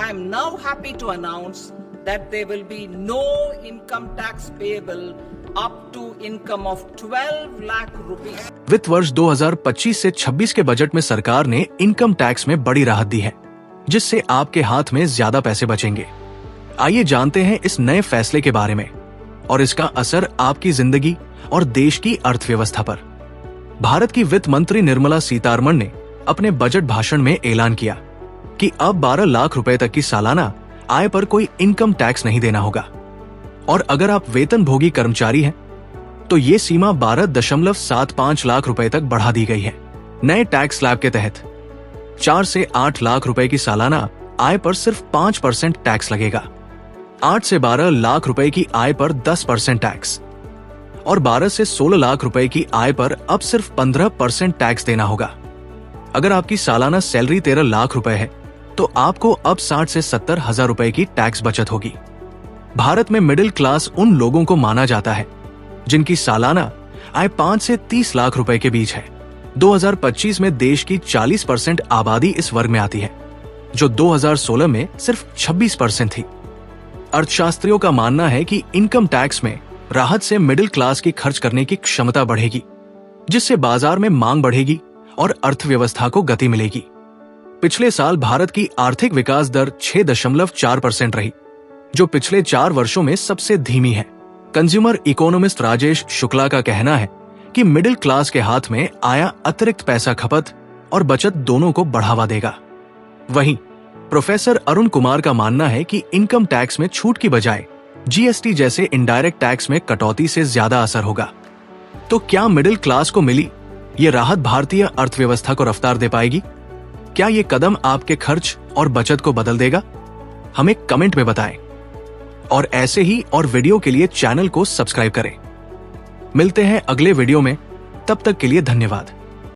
I am now happy to announce that there will be no income tax payable up to income of 12 lakh rupees. वित्त वर्ष 2025 से 26 के budget में सरकार ने इनकम टैक्स में बड़ी राहत दी है, जिससे आपके हाथ में ज्यादा पैसे बचेंगे। आइए जानते हैं इस नए फैसले के बारे में और इसका असर आपकी जिंदगी और देश की अर्थव्यवस्था पर। भारत की वित्त मंत्री निर्मला सीतारमण ने अपने बजट भाषण में ऐलान किया कि अब 12 लाख रुपए तक की सालाना आय पर कोई इनकम टैक्स नहीं देना होगा और अगर आप वेतनभोगी कर्मचारी हैं तो ये सीमा 12.75 लाख रुपए तक बढ़ा दी गई है। नए टैक्स स्लैब के तहत 4 से 8 लाख रुपए की सालाना आय पर सिर्फ 5% टैक्स लगेगा, 8 से 12 लाख रुपए की आय पर 10% टैक्स और 12 से 16 लाख रुपए की आय पर अब सिर्फ 15% टैक्स देना होगा। अगर आपकी सालाना सैलरी 13 लाख रुपए है तो आपको अब 60 से 70 हजार रुपए की टैक्स बचत होगी। भारत में मिडिल क्लास उन लोगों को माना जाता है जिनकी सालाना आय 5 से 30 लाख रुपए के बीच है। 2025 में देश की 40% आबादी इस वर्ग में आती है, जो 2016 में सिर्फ 26% थी। अर्थशास्त्रियों का मानना है कि इनकम टैक्स में राहत से मिडिल क्लास की खर्च करने की क्षमता बढ़ेगी, जिससे बाजार में मांग बढ़ेगी और अर्थव्यवस्था को गति मिलेगी। पिछले साल भारत की आर्थिक विकास दर 6.4% रही, जो पिछले 4 वर्षों में सबसे धीमी है। कंज्यूमर इकोनॉमिस्ट राजेश शुक्ला का कहना है कि मिडिल क्लास के हाथ में आया अतिरिक्त पैसा खपत और बचत दोनों को बढ़ावा देगा। वहीं प्रोफेसर अरुण कुमार का मानना है कि इनकम टैक्स में छूट की बजाय जीएसटी जैसे इनडायरेक्ट टैक्स में कटौती से ज्यादा असर होगा। तो क्या मिडिल क्लास को मिली ये राहत भारतीय अर्थव्यवस्था को रफ्तार दे पाएगी? क्या ये कदम आपके खर्च और बचत को बदल देगा? हमें कमेंट में बताएं और ऐसे ही और वीडियो के लिए चैनल को सब्सक्राइब करें। मिलते हैं अगले वीडियो में, तब तक के लिए धन्यवाद।